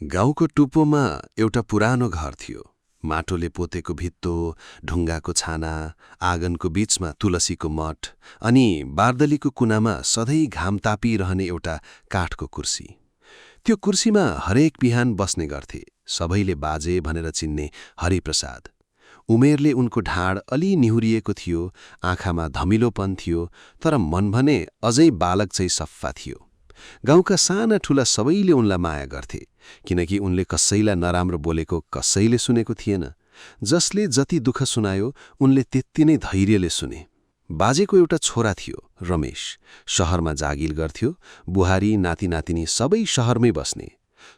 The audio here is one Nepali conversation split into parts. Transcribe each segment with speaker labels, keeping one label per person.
Speaker 1: गाउँको टुप्पोमा एउटा पुरानो घर थियो। माटोले पोतेको भित्तो, ढुङ्गाको छाना, आँगनको बीचमा तुलसीको मठ अनि बार्दलीको कुनामा सधैँ घाम तापिरहने एउटा काठको कुर्सी। त्यो कुर्सीमा हरेक बिहान बस्ने गर्थे सबैले बाजे भनेर चिन्ने हरिप्रसाद। उमेरले उनको ढाड अलि निहुरिएको थियो, आँखामा धमिलोपन थियो, तर मन भने अझै बालक चाहिँ सफ्फा थियो। गाउँका साना ठूला सबैले उनलाई माया गर्थे, किनकि उनले कसैलाई नराम्रो बोलेको कसैले सुनेको थिएन। जसले जति दुःख सुनायो उनले त्यति नै धैर्यले सुने। बाजेको एउटा छोरा थियो, रमेश। शहरमा जागिर गर्थ्यो। बुहारी नाति नातिनी सबै शहरमै बस्ने।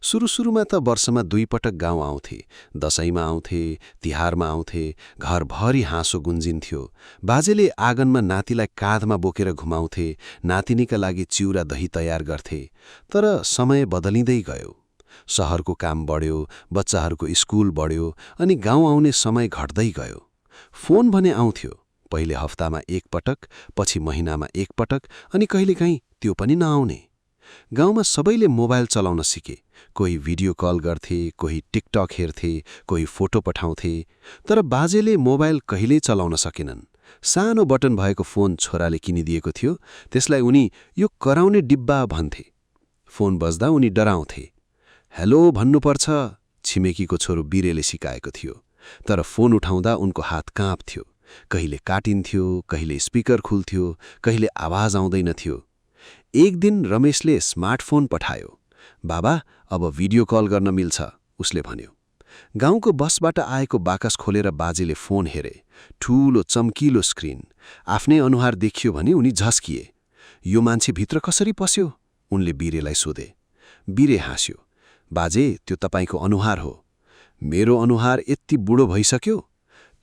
Speaker 1: सुरुमा त वर्षमा 2 पटक गाउँ आउँथे। दशैंमा आउँथे, तिहारमा आउँथे, घरभरि हाँसो गुन्जिन्थ्यो। बाजेले आँगनमा नातिलाई काँधमा बोकेर घुमाउँथे, नातिनीका लागि चिउरा दही तयार गर्थे। तर समय बदलिँदै गयो। शहरको काम बढ्यो, बच्चाहरूको स्कुल बढ्यो अनि गाउँ आउने समय घट्दै गयो। फोन भने आउँथ्यो, पहिले हप्तामा 1 पटक, पछि महिनामा 1 पटक अनि कहिलेकाहीँ त्यो पनि नआउने। गाउँमा सबैले मोबाइल चलाउन सिके। कोही भिडियो कल गर्थे, कोही टिकटक हेर्थे, कोही फोटो पठाउँथे। तर बाजेले मोबाइल कहिल्यै चलाउन सकेनन्। सानो बटन भएको फोन छोराले किनिदिएको थियो। त्यसलाई उनी यो कराउने डिब्बा भन्थे। फोन बज्दा उनी डराउँथे। हेलो भन्नुपर्छ, छिमेकीको छोरो बिरेले सिकाएको थियो। तर फोन उठाउँदा उनको हात काँप्थ्यो। कहिले काटिन्थ्यो, कहिले स्पिकर खुल्थ्यो, कहिले आवाज आउँदैनथ्यो। एक दिन रमेशले स्मार्टफोन पठायो। बाबा, अब भिडियो कल गर्न मिल्छ, उसले भन्यो। गाउँको बसबाट आएको बाकस खोलेर बाजेले फोन हेरे। ठूलो चम्किलो स्क्रिन। आफ्नै अनुहार देखियो भने उनी झस्किए। यो मान्छे भित्र कसरी पस्यो? उनले बिरेलाई सोधे। बिरे हाँस्यो। बाजे, त्यो तपाईको अनुहार हो। मेरो अनुहार यति बुढो भइसक्यो?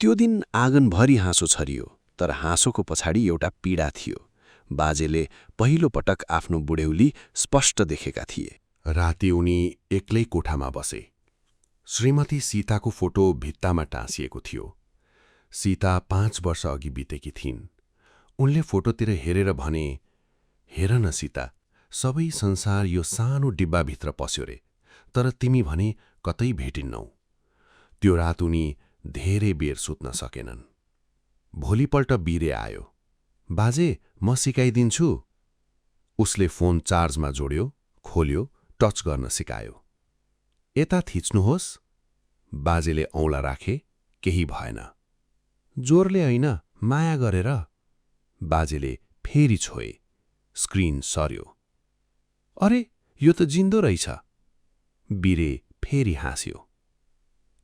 Speaker 1: त्यो दिन आँगनभरि हाँसो छरियो, तर हाँसोको पछाडि एउटा पीडा थियो। बाजेले पहिलो पटक आफ्नो बुढ्यौली स्पष्ट देखेका थिए।
Speaker 2: राति उनी एक्लै कोठामा बसे। श्रीमती सीताको फोटो भित्तामा टाँसिएको थियो। सीता 5 वर्ष अघि बितेकी थिइन्। उनले फोटोतिर हेरेर भने, हेर न सीता, सबै संसार यो सानो डिब्बाभित्र पस्यो रे, तर तिमी भने कतै भेटिन्नौ। त्यो रात उनी धेरै बेर सुत्न सकेनन्। भोलिपल्ट बिरे आयो। बाजे, म सिकाइदिन्छु। उसले फोन चार्जमा जोड्यो, खोल्यो, टच गर्न सिकायो। यता थिच्नुहोस्। बाजेले औँला राखे, केही भएन। जोरले होइन, माया गरेर। बाजेले फेरि छोए। स्क्रिन सर्यो। अरे, यो त जिन्दो रहेछ। बिरे फेरि हाँस्यो।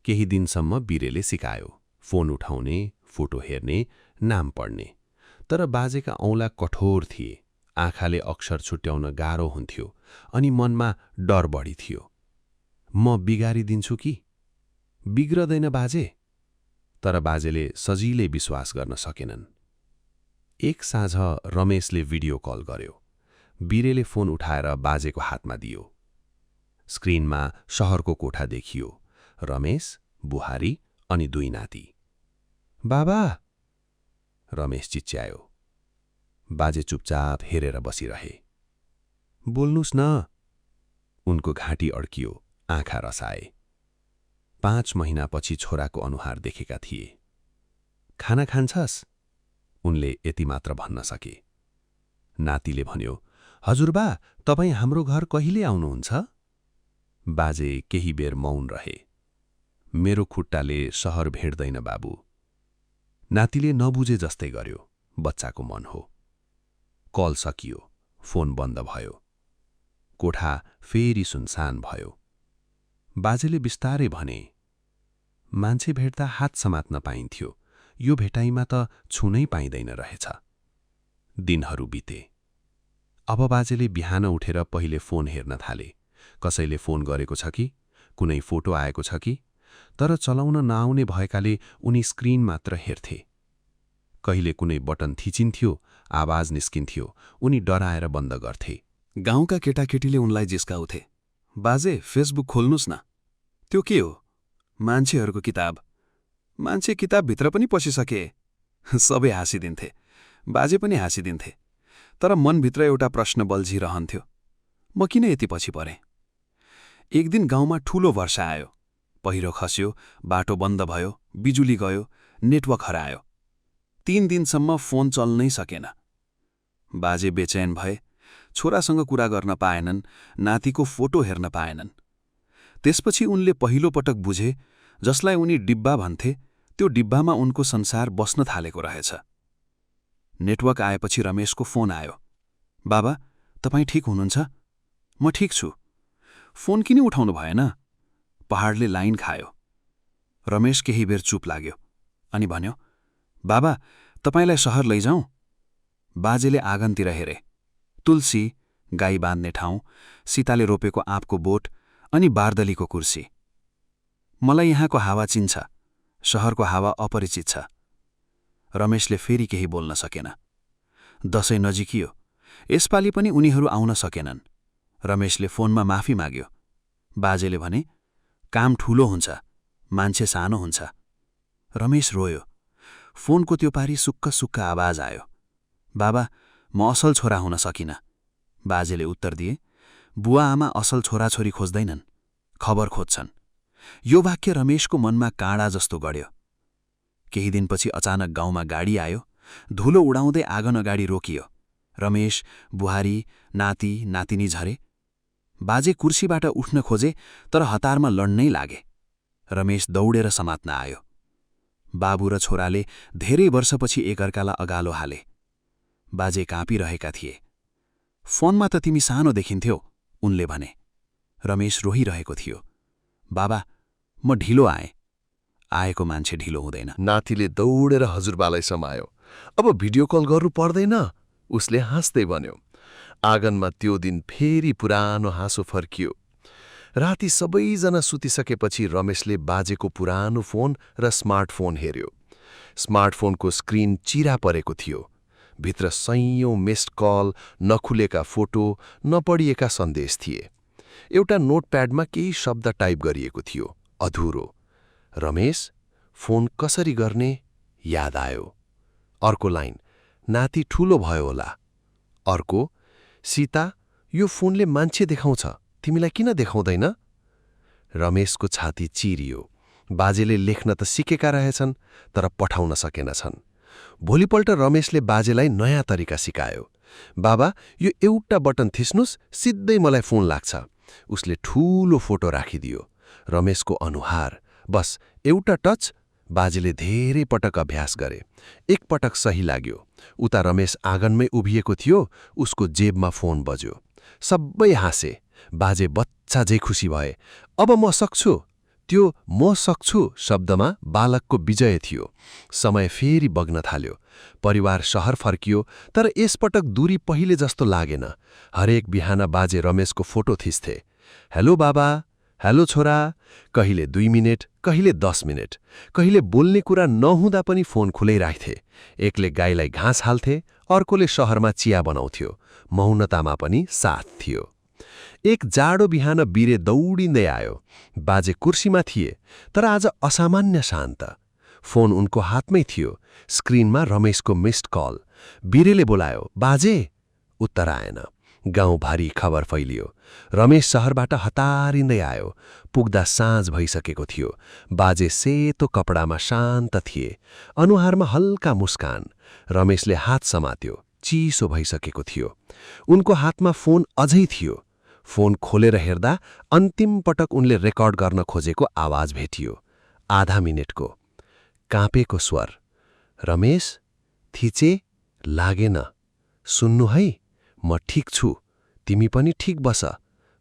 Speaker 2: केही दिनसम्म बिरेले सिकायो, फोन उठाउने, फोटो हेर्ने, नाम पढ्ने। तर बाजेका औँला कठोर थिए। आँखाले अक्षर छुट्याउन गाह्रो हुन्थ्यो अनि मनमा डर बढी थियो। म बिगारिदिन्छु कि? बिग्रदैन बाजे? तर बाजेले सजिलै विश्वास गर्न सकेनन्। एक साँझ रमेशले भिडियो कल गर्यो। बिरेले फोन उठाएर बाजेको हातमा दियो। स्क्रिनमा शहरको कोठा देखियो। रमेश, बुहारी अनि 2 नाति। बाबा! रमेश चिच्यायो। बाजे चुपचाप हेरेर बसिरहे। बोल्नुस् न। उनको घाँटी अड्कियो, आँखा रसाए। 5 महिनापछि छोराको अनुहार देखेका थिए। खाना खान्छस्? उनले यति मात्र भन्न सके। नातिले भन्यो, हजुरबा, तपाईँ हाम्रो घर कहिले आउनुहुन्छ? बाजे केही बेर मौन रहे। मेरो खुट्टाले शहर भेट्दैन बाबु। नातिले नबुझे जस्तै गर्यो। बच्चाको मन हो। कल सकियो। फोन बन्द भयो। कोठा फेरि सुनसान भयो। बाजेले बिस्तारै भने, मान्छे भेट्दा हात समात्न पाइन्थ्यो, यो भेटाइमा त छुनै पाइँदैन रहेछ। दिनहरू बिते। अब बाजेले बिहान उठेर पहिले फोन हेर्न थाले। कसैले फोन गरेको छ कि, कुनै फोटो आएको छ कि? तर चलाउन नआउने भएकाले उनी स्क्रिन मात्र हेर्थे। कहिले कुनै बटन थिचिन्थ्यो, आवाज निस्किन्थ्यो, उनी डराएर बन्द गर्थे।
Speaker 1: गाउँका केटाकेटीले उनलाई जिस्काउँथे। बाजे, फेसबुक खोल्नुस् न। त्यो के हो? मान्छेहरूको किताब। मान्छे किताबभित्र पनि पसिसके। सबै हाँसिदिन्थे। बाजे पनि हाँसिदिन्थे। तर मनभित्र एउटा प्रश्न बल्झिरहन्थ्यो, म किन यति पछि परेँ?
Speaker 3: एक दिन गाउँमा ठूलो वर्षा आयो। पहिरो खस्यो, बाटो बन्द भयो, बिजुली गयो, नेटवर्क हरायो। 3 दिनसम्म फोन चल्नै सकेन। बाजे बेचैन भए, छोरासँग कुरा गर्न पाएनन्, नातिको फोटो हेर्न पाएनन्। त्यसपछि उनले पहिलो पटक बुझे, जसलाई उनी डिब्बा भन्थे, त्यो डिब्बामा उनको संसार बस्न थालेको रहेछ। नेटवर्क आएपछि रमेशको फोन आयो। बाबा, तपाईँ ठिक हुनुहुन्छ? म ठिक छु। फोन किन उठाउनु भएन? पहाडले लाइन खायो। रमेश केही बेर चुप लाग्यो अनि भन्यो, बाबा, तपाईलाई सहर लैजाउँ? बाजेले आँगनतिर हेरे। तुलसी, गाई बाँध्ने ठाउँ, सीताले रोपेको आँपको बोट अनि बार्दलीको कुर्सी। मलाई यहाँको हावा चिन्छ, सहरको हावा अपरिचित छ। रमेशले फेरि केही बोल्न सकेन। दशैं नजिकियो। यसपालि पनि उनीहरू आउन सकेनन्। रमेशले फोनमा माफी माग्यो। बाजेले भने, काम ठूलो हुन्छ, मान्छे सानो हुन्छ। रमेश रोयो। फोनको त्यो पारी सुक्क सुक्क आवाज आयो। बाबा, म असल छोरा हुन सकिनँ। बाजेले उत्तर दिए, बुवा आमा असल छोराछोरी खोज्दैनन्, खबर खोज्छन्। यो वाक्य रमेशको मनमा काँडा जस्तो गढ्यो। केही दिनपछि अचानक गाउँमा गाडी आयो। धुलो उडाउँदै आँगन अगाडि रोकियो। रमेश, बुहारी, नाति, नातिनी झरे। बाजे कुर्सीबाट उठ्न खोजे, तर हतारमा लड्नै लागे। रमेश दौडेर समात्न आयो। बाबु र छोराले धेरै वर्षपछि एकअर्कालाई अगालो हाले। बाजे काँपिरहेका थिए। फोनमा त तिमी सानो देखिन्थ्यौ, उनले भने। रमेश रोहिरहेको थियो। बाबा, म ढिलो आएँ। आएको मान्छे ढिलो हुँदैन।
Speaker 2: नातिले दौडेर हजुरबालाई समायो। अब भिडियो कल गर्नु पर्दैन, उसले हाँस्दै भन्यो। आँगनमा त्यो दिन फेरि पुरानो हाँसो फर्कियो। राति सबैजना सुतिसकेपछि रमेशले बाजेको पुरानो फोन र स्मार्टफोन हेर्यो। स्मार्टफोनको स्क्रिन चिरा परेको थियो। भित्र सयौं मिस्ड कल, नखुलेका फोटो, नपढिएका सन्देश थिए। एउटा नोटप्याडमा केही शब्द टाइप गरिएको थियो, अधुरो। रमेश, फोन कसरी गर्ने याद आयो। अर्को लाइन, नाति ठूलो भयो होला। अर्को, सीता, यो फोनले मान्छे देखाउँछ, तिमीलाई किन देखाउँदैन? रमेशको छाती चिरियो। बाजेले लेख्न त सिकेका रहेछन्, तर पठाउन सकेनछन्। भोलिपल्ट रमेशले बाजेलाई नयाँ तरिका सिकायो। बाबा, यो एउटा बटन थिच्नुस्, सिधै मलाई फोन लाग्छ। उसले ठूलो फोटो राखिदियो। रमेशको अनुहार, बस एउटा टच। बाजेले धेरै पटक अभ्यास गरे। एक पटक सही लाग्यो। उता रमेश आँगनमै उभिएको थियो, उसको जेबमा फोन बज्यो। सबै हाँसे। बाजे बच्चा झै खुसी भए। अब म सक्छु। त्यो म सक्छु शब्दमा बालकको विजय थियो। समय फेरि बग्न थाल्यो। परिवार शहर फर्कियो, तर यसपटक दूरी पहिले जस्तो लागेन। हरेक बिहान बाजे रमेशको फोटो थिच्थे। हेलो बाबा, हेलो छोरा। कहिले 2 मिनेट, कहिले 10 मिनेट। कहिले बोल्ने कुरा नहुँदा पनि फोन खुलै राख्थे। एकले गाईलाई घाँस हाल्थे, अर्कोले शहरमा चिया बनाउँथ्यो। मौनतामा पनि साथ थियो। एक जाडो बिहान बिरे दौडिँदै आयो। बाजे कुर्सीमा थिए, तर आज असामान्य शान्त। फोन उनको हातमै थियो। स्क्रिनमा रमेशको मिस्ड कल। बिरेले बोलायो, बाजे। उत्तर आएन। गाउँभरि खबर फैलियो। रमेश शहरबाट हतारिँदै आयो। पुग्दा साँझ भइसकेको थियो। बाजे सेतो कपडामा शान्त थिए, अनुहारमा हल्का मुस्कान। रमेशले हात समात्यो। चिसो भइसकेको थियो। उनको हातमा फोन अझै थियो। फोन खोलेर हेर्दा अन्तिम पटक उनले रेकर्ड गर्न खोजेको आवाज भेटियो। आधा मिनेटको काँपेको स्वर, रमेश, थिचे, लागेन। सुन्नु है, म ठिक छु, तिमी पनि ठिक बस,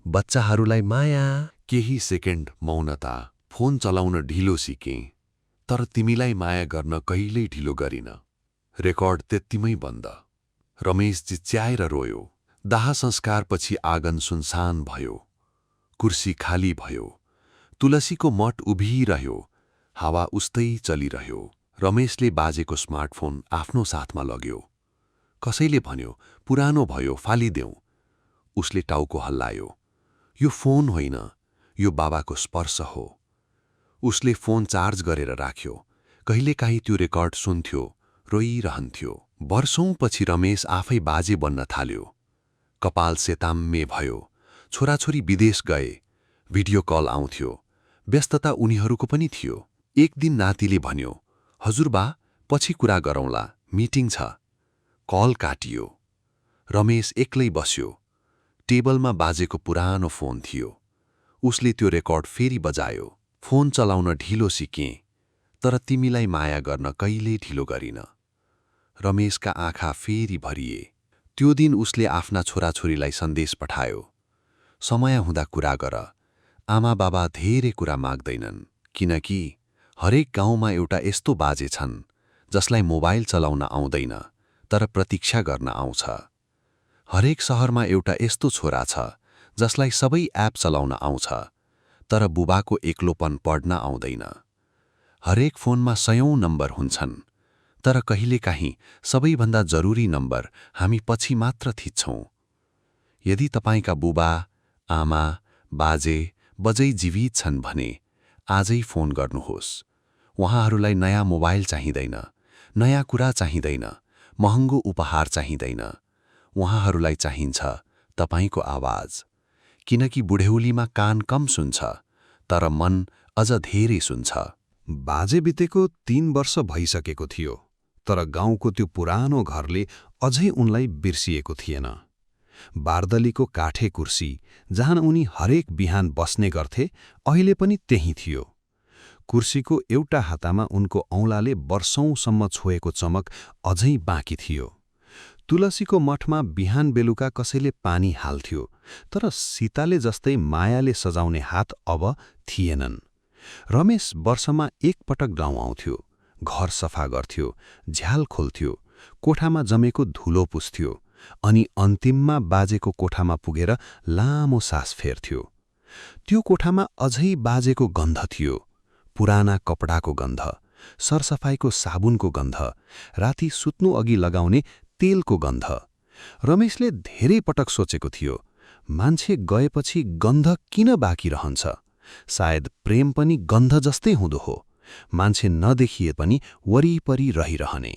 Speaker 2: बच्चाहरूलाई माया।
Speaker 4: केही सेकेन्ड मौनता। फोन चलाउन ढिलो सिकेँ, तर तिमीलाई माया गर्न कहिल्यै ढिलो गरिन। रेकर्ड त्यत्तिमै बन्द। रमेश चिच्याएर रोयो। दाह संस्कारपछि आँगन सुनसान भयो। कुर्सी खाली भयो। तुलसीको मठ उभिरह्यो। हावा उस्तै चलिरह्यो। रमेशले बाजेको स्मार्टफोन आफ्नो साथमा लग्यो। कसैले भन्यो, पुरानो भयो, फालिदेऊ। उसले टाउको हल्लायो। यो फोन होइन, यो बाबाको स्पर्श हो। उसले फोन चार्ज गरेर राख्यो। कहिलेकाहीँ त्यो रेकर्ड सुन्थ्यो, रोइरहन्थ्यो। वर्षौंपछि रमेश आफै बाजे बन्न थाल्यो। कपाल सेताम्मे भयो। छोराछोरी विदेश गए। भिडियो कल आउँथ्यो। व्यस्तता उनीहरूको पनि थियो। एक दिन नातिले भन्यो, "हजुरबा, पछि कुरा गरौँला, मिटिङ छ।" कल काटियो। रमेश एक्लै बस्यो। टेबलमा बाजेको पुरानो फोन थियो। उसले त्यो रेकर्ड फेरि बजायो। "फोन चलाउन ढिलो सिकेँ, तर तिमीलाई माया गर्न कहिल्यै ढिलो गरिन।" रमेशका आँखा फेरि भरिए। त्यो दिन उसले आफ्ना छोराछोरीलाई सन्देश पठायो, "समय हुँदा कुरा गर। आमा बाबा धेरै कुरा माग्दैनन्, किनकि हरेक गाउँमा एउटा यस्तो बाजे छन् जसलाई मोबाइल चलाउन आउँदैन तर प्रतीक्षा गर्न आउँछ। हरेक शहरमा एउटा यस्तो छोरा छ जसलाई सबै एप चलाउन आउँछ तर बुबाको एक्लोपन पढ्न आउँदैन। हरेक फोनमा 100औं नम्बर हुन्छन्, तर कहिलेकाहीँ सबैभन्दा जरुरी नम्बर हामी पछि मात्र थिच्छौं। यदि तपाईका बुबा, आमा, बाजे, बजै जीवित छन् भने आजै फोन गर्नुहोस्। उहाँहरूलाई नयाँ मोबाइल चाहिँदैन, नयाँ कुरा चाहिँदैन, महँगो उपहार चाहिँदैन। उहाँहरूलाई चाहिन्छ तपाईको आवाज, किनकि बुढेउलीमा कान कम सुन्छ तर मन अझ धेरै सुन्छ।
Speaker 3: बाजे बितेको 3 वर्ष भइसकेको थियो, तर गाउँको त्यो पुरानो घरले अझै उनलाई बिर्सिएको थिएन। बार्दलीको काठे कुर्सी, जहाँ उनी हरेक बिहान बस्ने गर्थे, अहिले पनि त्यही थियो। कुर्सीको एउटा हातामा उनको औँलाले वर्षौंसम्म छोएको चमक अझै बाँकी थियो। तुलसीको मठमा बिहान बेलुका कसैले पानी हाल्थ्यो, तर सीताले जस्तै मायाले सजाउने हात अब थिएनन्। रमेश वर्षमा एक पटक गाउँ आउँथ्यो, घर सफा गर्थ्यो, झ्याल खोल्थ्यो, कोठामा जमेको धुलो पुस्थ्यो, अनि अन्तिममा बाजेको कोठामा पुगेर लामो सास फेर्थ्यो। त्यो कोठामा अझै बाजेको गन्ध थियो, पुराना कपडाको गन्ध, सरसफाईको साबुनको गन्ध, राति सुत्नु अघि लगाउने तेलको गन्ध। रमेशले धेरै पटक सोचेको थियो, मान्छे गएपछि गन्ध किन बाँकी रहन्छ? सायद प्रेम पनि गन्ध जस्तै हुँदो हो, मान्छे नदेखिए पनि वरिपरि रहिरहने।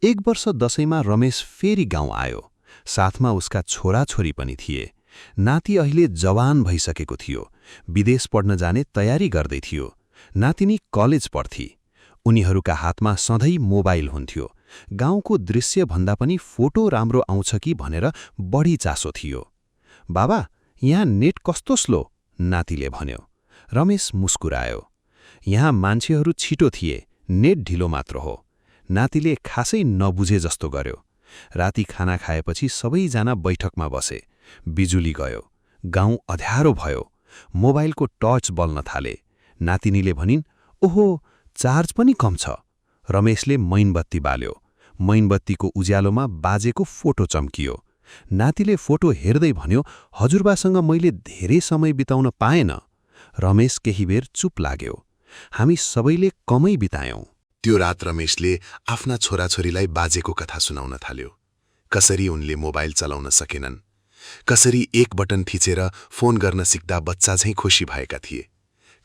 Speaker 3: एक वर्ष दशैंमा रमेश फेरि गाउँ आयो। साथमा उसका छोराछोरी पनि थिए। नाति अहिले जवान भइसकेको थियो, विदेश पढ्न जाने तयारी गर्दै थियो। नातिनी कलेज पढ्थी। उनीहरूका हातमा सधैँ मोबाइल हुन्थ्यो। गाउँको दृश्यभन्दा पनि फोटो राम्रो आउँछ कि भनेर बढी चासो थियो। "बाबा, यहाँ नेट कस्तो स्लो?" नातिले भन्यो। रमेश मुस्कुरायो। "यहाँ मान्छेहरू छिटो थिए, नेट ढिलो मात्र हो।" नातिले खासै नबुझे जस्तो गर्यो। राति खाना खाएपछि सबैजना बैठकमा बसे। बिजुली गयो। गाउँ अँध्यारो भयो। मोबाइलको टर्च बल्न थाले। नातिनीले भनिन्, "ओहो, चार्ज पनि कम छ।" रमेशले मैनबत्ती बाल्यो। मैनबत्तीको उज्यालोमा बाजेको फोटो चम्कियो। नातिले फोटो हेर्दै भन्यो, "हजुरबासँग मैले धेरै समय बिताउन पाएन।" रमेश केही बेर चुप लाग्यो। "हामी सबैले कमै बितायौं।"
Speaker 2: त्यो रात रमेशले आफ्ना छोराछोरीलाई बाजेको कथा सुनाउन थाल्यो। कसरी उनले मोबाइल चलाउन सकेनन्, कसरी एक बटन थिचेर फोन गर्न सिक्दा बच्चा झैं खुसी भएका थिए,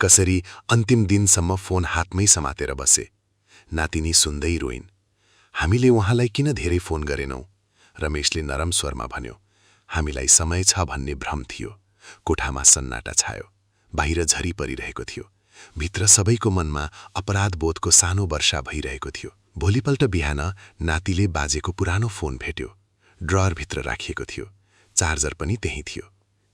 Speaker 2: कसरी अन्तिम दिनसम्म फोन हातमै समातेर बसे। नातिनी सुन्दै रोइन्। "हामीले उहाँलाई किन धेरै फोन गरेनौं?" रमेशले नरम स्वरमा भन्यो। "हामीलाई समय छ भन्ने भ्रम थियो।" कोठामा सन्नाटा छायो। बाहिर झरी परिरहेको थियो। भित्र सबैको मनमा अपराधबोधको सानो वर्षा भइरहेको थियो। भोलिपल्ट बिहान नातिले बाजेको पुरानो फोन भेट्यो। ड्रअरभित्र राखिएको थियो। चार्जर पनि त्यही थियो।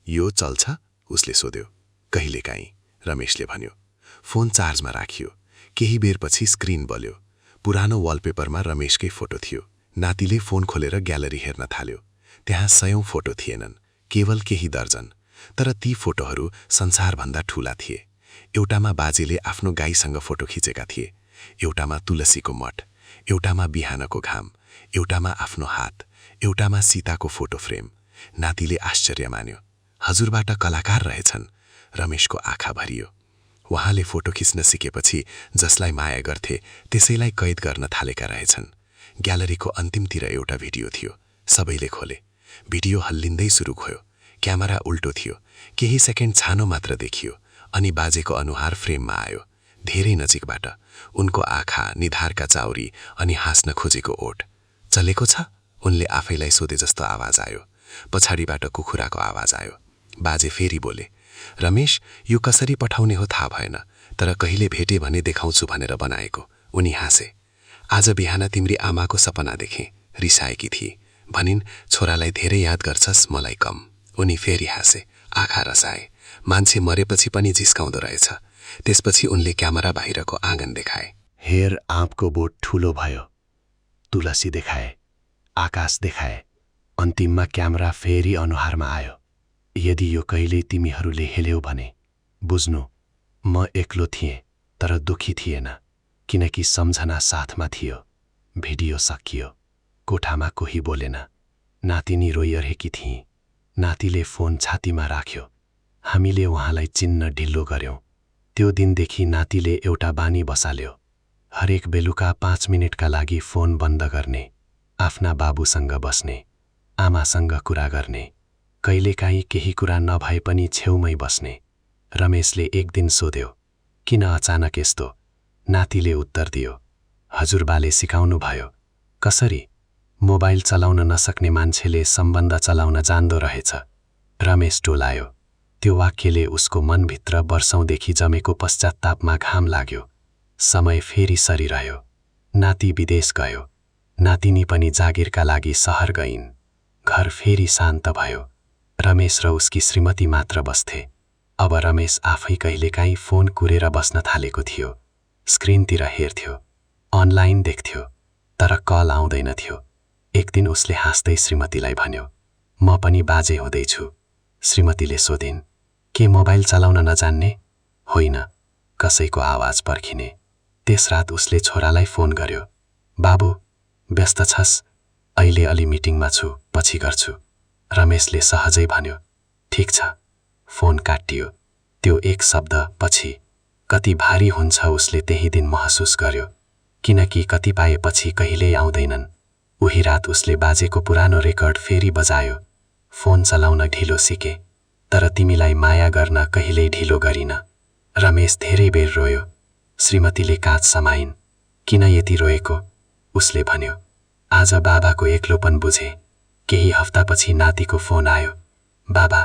Speaker 2: "यो चल्छ?" उसले सोध्यो। "कहिलेकाहीँ," रमेशले भन्यो। फोन चार्जमा राखियो। केही बेरपछि स्क्रिन बल्यो। पुरानो वालपेपरमा रमेशकै फोटो थियो। नातिले फोन खोलेर ग्यालरी हेर्न थाल्यो। त्यहाँ 100औं फोटो थिएनन्, केवल केही दर्जन। तर ती फोटोहरू संसारभन्दा ठूला थिए। एउटामा बाजेले आफ्नो गाईसँग फोटो खिचेका थिए, एउटामा तुलसीको मठ, एउटामा बिहानको घाम, एउटामा आफ्नो हात, एउटामा सीताको फोटो फ्रेम। नातिले आश्चर्य मान्यो। "हजुरबाट कलाकार रहेछन्।" रमेशको आँखा भरियो। उहाँले फोटो खिच्न सिकेपछि जसलाई माया गर्थे त्यसैलाई कैद गर्न थालेका रहेछन्। ग्यालरीको अन्तिमतिर एउटा भिडियो थियो। सबैले खोले। भिडियो हल्लिँदै सुरु भयो। क्यामेरा उल्टो थियो। केही सेकेन्ड छानो मात्र देखियो, अनि बाजेको अनुहार फ्रेममा आयो। धेरै नजिकबाट उनको आँखा, निधारका चाउरी अनि हाँस्न खोजेको ओठ। "चलेको छ?" उनले आफैलाई सोधे जस्तो आवाज आयो। पछाडिबाट कुखुराको आवाज आयो। बाजे फेरि बोले,
Speaker 1: रमेश यो कसरी पठाउने हो थाहा भएन, तर कहिले भेटे भने देखाउँछु भनेर बनाएको। उनी हाँसे। आज बिहान तिम्री आमाको सपना देखेँ, रिसाएकी थिए। भनिन्, छोरालाई धेरै याद गर्छस्, मलाई कम। उनी फेरि हाँसे, आँखा रसाए। मान्छे मरेपछि पनि झिस्काउँदो रहेछ। त्यसपछि उनले क्यामेरा बाहिरको आँगन देखाए।
Speaker 2: हेर, आँपको बोट ठूलो भयो। तुलसी देखाए, आकाश देखाए। अन्तिममा क्यामेरा फेरि अनुहारमा आयो। यदि यो कहिल्यै तिमीहरूले हेल्यौ भने बुझ्नु, म एक्लो थिएँ, तर दुखी थिएन, किनकि सम्झना साथमा थियो। भिडियो सकियो। कोठामा कोही बोलेन। नातिनी रोइरहेकी थिए। नातिले फोन छातीमा राख्यो। हामीले उहाँलाई चिन्न ढिल्लो गर्यौं। त्यो दिनदेखि नातिले एउटा बानी बसाल्यो। हरेक बेलुका 5 मिनेटका लागि फोन बन्द गर्ने, आफ्ना बाबुसँग बस्ने, आमासँग कुरा गर्ने, कहिलेकाहीँ केही कुरा नभए पनि छेउमै बस्ने। रमेशले एक दिन सोध्यो, किन अचानक यस्तो? नातिले उत्तर दियो, हजुरबाले सिकाउनु भयो। कसरी? मोबाइल चलाउन नसक्ने मान्छेले सम्बन्ध चलाउन जान्दो रहेछ। रमेश टोलायो। त्यो वाक्यले उसको मनभित्र वर्षौंदेखि जमेको पश्चात्तापमा घाम लाग्यो। समय फेरि सरिरह्यो। नाति विदेश गयो। नातिनी पनि जागिरका लागि सहर गइन्। घर फेरि शान्त भयो। रमेश र उसकी श्रीमती मात्र बस्थे। अब रमेश आफै कहिलेकाहीँ फोन कुरेर बस्न थालेको थियो। स्क्रिनतिर हेर्थ्यो, अनलाइन देख्थ्यो, तर कल आउँदैन थियो। एक दिन उसले हाँस्दै श्रीमतीलाई भन्यो, म पनि बाजे हुँदैछु। श्रीमतीले सोधिन्, के मोबाइल चलाउन नजान्ने? होइन, कसैको आवाज पर्खिने। त्यस रात उसले छोरालाई फोन गर्यो, बाबु, व्यस्त छस्? अहिले अलि मिटिङमा छु, पछि गर्छु। रमेशले सहजै भन्यो, ठिक छ। फोन काटियो। त्यो एक शब्द पछि कति भारी हुन्छ उसले त्यही दिन महसुस गर्यो, किनकि कतिपयपछि कहिल्यै आउँदैनन्। उही रात उसले बाजेको पुरानो रेकर्ड फेरि बजायो। फोन चलाउन ढिलो सिके, तर तिमीलाई माया गर्न कहिल्यै ढिलो गरिन। रमेश धेरै बेर रोयो। श्रीमतीले काँच समाइन्। किन यति रोएको? उसले भन्यो, आज बाबाको एक्लोपन बुझे। केही हफ्तापछि नातिको फोन आयो, बाबा,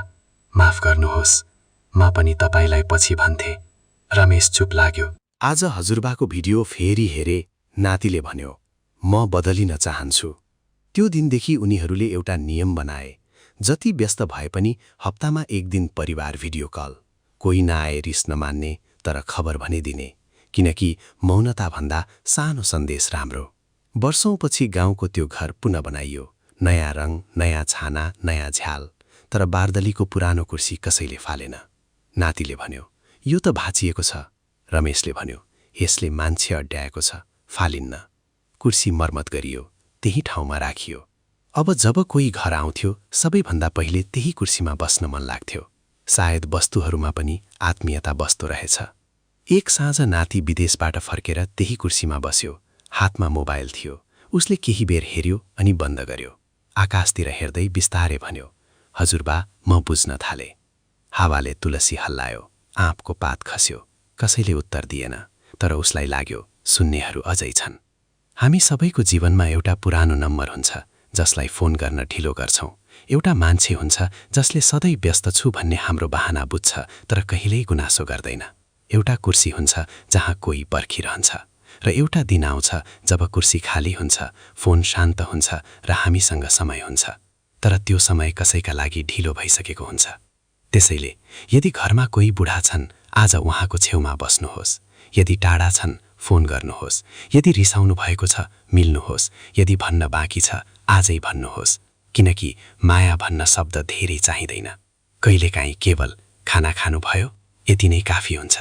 Speaker 2: माफ गर्नुहोस्, म पनि तपाईलाई पछि भन्थे। रमेश चुप लाग्यो। आज हजुरबाको भिडियो फेरि हेरे। नातिले भन्यो, म बदलिन चाहन्छु। त्यो दिनदेखि उनीहरूले एउटा नियम बनाए, जति व्यस्त भए पनि हप्तामा एक दिन परिवार भिडियो कल। कोही नआए रिस नमान्ने, तर खबर भने दिने, किनकि मौनताभन्दा सानो सन्देश राम्रो। वर्षौंपछि गाउँको त्यो घर पुनः बनाइयो। नयाँ रङ, नयाँ छाना, नयाँ झ्याल, तर बारदलीको पुरानो कुर्सी कसैले फालेन। नातिले भन्यो, यो त भाँचिएको छ। रमेशले भन्यो, यसले मान्छे अड्याएको छ, फालिन्न। कुर्सी मर्मत गरियो, त्यही ठाउँमा राखियो। अब जब कोही घर आउँथ्यो, सबैभन्दा पहिले त्यही कुर्सीमा बस्न मन लाग्थ्यो। सायद वस्तुहरूमा पनि आत्मीयता बस्दो रहेछ। एक साँझ नाति विदेशबाट फर्केर त्यही कुर्सीमा बस्यो। हातमा मोबाइल थियो। उसले केही बेर हेर्यो अनि बन्द गर्यो। आकाशतिर हेर्दै बिस्तारै भन्यो, हजुरबा, म बुझ्न थाले। हावाले तुलसी हल्लायो। आँपको पात खस्यो। कसैले उत्तर दिएन, तर उसलाई लाग्यो सुन्नेहरू अझै छन्। हामी सबैको जीवनमा एउटा पुरानो नम्बर हुन्छ, जसलाई फोन गर्न ढिलो गर्छौं। एउटा मान्छे हुन्छ जसले सधैँ व्यस्त छु भन्ने हाम्रो बहाना बुझ्छ, तर कहिल्यै गुनासो गर्दैन। एउटा कुर्सी हुन्छ जहाँ कोही पर्खिरहन्छ, र एउटा दिन आउँछ जब कुर्सी खाली हुन्छ, फोन शान्त हुन्छ र हामीसँग समय हुन्छ, तर त्यो समय कसैका लागि ढिलो भइसकेको हुन्छ। त्यसैले यदि घरमा कोही बुढा छन्, आज उहाँको छेउमा बस्नुहोस्। यदि टाढा छन्, फोन गर्नुहोस्। यदि रिसाउनु भएको छ, मिल्नुहोस्। यदि भन्न बाँकी छ, आजै भन्नुहोस्, किनकि माया भन्न शब्द धेरै चाहिँदैन। कहिलेकाहीँ केवल खाना खानुभयो, यति नै काफी हुन्छ।